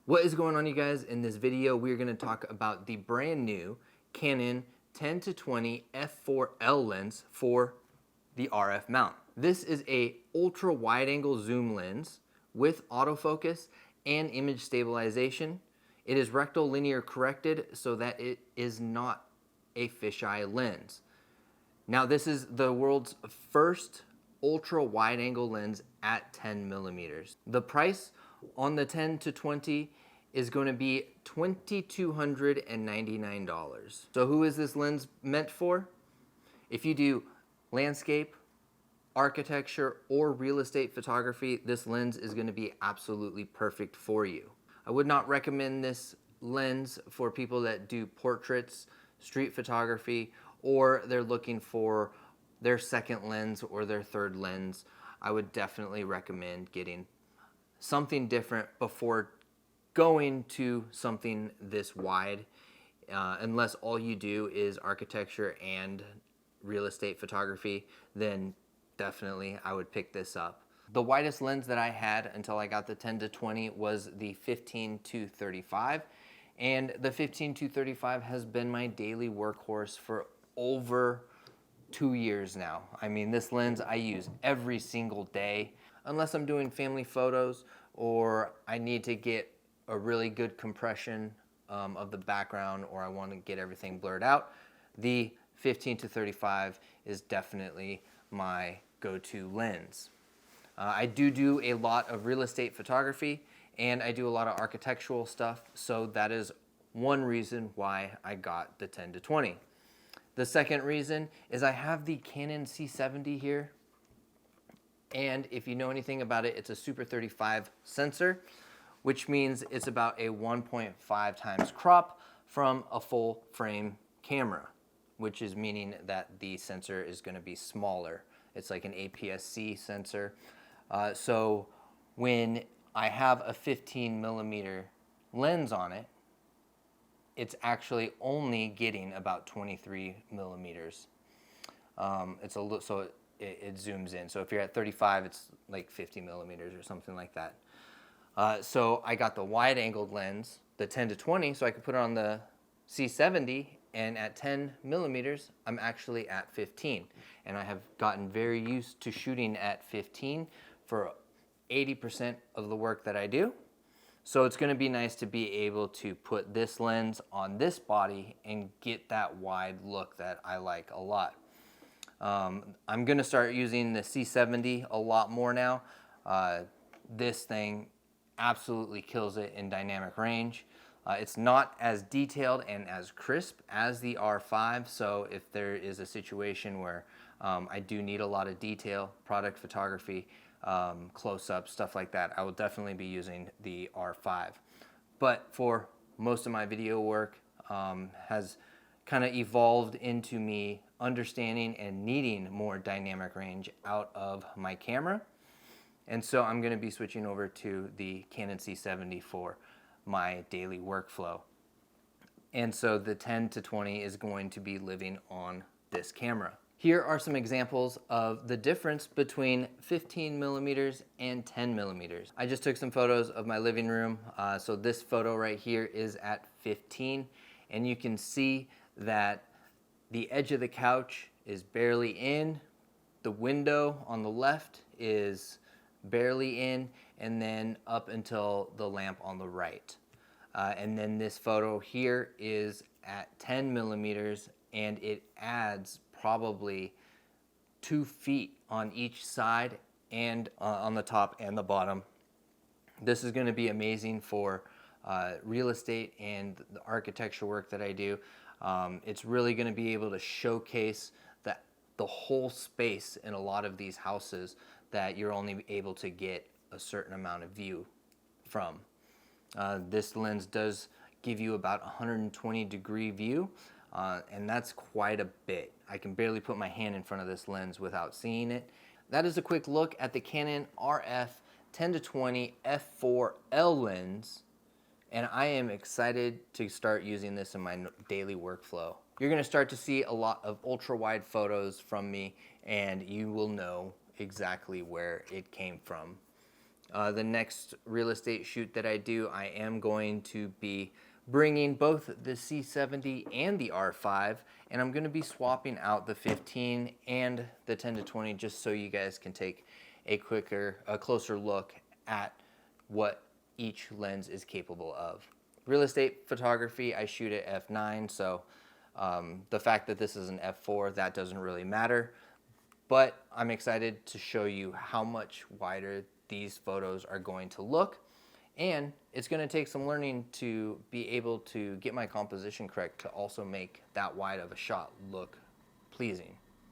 What is going on, you guys? In this video, we're going to talk about the brand new Canon 10-20 f4L lens for the RF mount. This is a ultra wide angle zoom lens with autofocus and image stabilization. It is rectal linear corrected so that it is not a fisheye lens. Now, this is the world's first ultra wide angle lens at 10 millimeters. The price on the 10-20 is going to be $2,299. So who is this lens meant for? If you do landscape, architecture, or real estate photography, this lens is going to be absolutely perfect for you. I would not recommend this lens for people that do portraits, street photography, or they're looking for their second lens or their third lens. I would definitely recommend getting something different before going to something this wide, unless all you do is architecture and real estate photography, then definitely I would pick this up. The widest lens that I had until I got the 10-20 was the 15-35, and the 15-35 has been my daily workhorse for over 2 years now. I mean, this lens I use every single day, unless I'm doing family photos or I need to get a really good compression of the background, or I want to get everything blurred out. The 15-35 is definitely my go-to lens. I do a lot of real estate photography, and I do a lot of architectural stuff, so that is one reason why I got the 10-20. The second reason is I have the Canon C70 here, and if you know anything about it, it's a Super 35 sensor, which means it's about a 1.5 times crop from a full frame camera, which is meaning that the sensor is going to be smaller. It's like an APS-C sensor. So when I have a 15 millimeter lens on it, it's actually only getting about 23 millimeters. It's a little, so it zooms in. So if you're at 35, it's like 50 millimeters or something like that. So I got the wide angled lens, the 10-20, so I could put it on the C70, and at 10 millimeters, I'm actually at 15. And I have gotten very used to shooting at 15 for 80% of the work that I do. So it's gonna be nice to be able to put this lens on this body and get that wide look that I like a lot. I'm gonna start using the C70 a lot more now. This thing absolutely kills it in dynamic range. It's not as detailed and as crisp as the R5, so if there is a situation where I do need a lot of detail, product photography, close-up, stuff like that, I will definitely be using the R5. But for most of my video work has kind of evolved into me understanding and needing more dynamic range out of my camera. And so I'm going to be switching over to the Canon C70 for my daily workflow. And so the 10-20 is going to be living on this camera. Here are some examples of the difference between 15 millimeters and 10 millimeters. I just took some photos of my living room. So this photo right here is at 15, and you can see that the edge of the couch is barely in. The window on the left is barely in, and then up until the lamp on the right. And then this photo here is at 10 millimeters, and it adds probably 2 feet on each side and on the top and the bottom. This is going to be amazing for real estate and the architecture work that I do. It's really going to be able to showcase the whole space in a lot of these houses that you're only able to get a certain amount of view from. This lens does give you about 120 degree view, and that's quite a bit. I can barely put my hand in front of this lens without seeing it. That is a quick look at the Canon RF 10-20 f4L lens, and I am excited to start using this in my daily workflow. You're going to start to see a lot of ultra wide photos from me, and you will know exactly where it came from. The next real estate shoot that I do, I am going to be bringing both the C70 and the R5, and I'm going to be swapping out the 15 and the 10 to 20 just so you guys can take a closer look at what each lens is capable of. Real estate photography, I shoot at f9, so the fact that this is an f4, that doesn't really matter. But I'm excited to show you how much wider these photos are going to look. And it's going to take some learning to be able to get my composition correct to also make that wide of a shot look pleasing.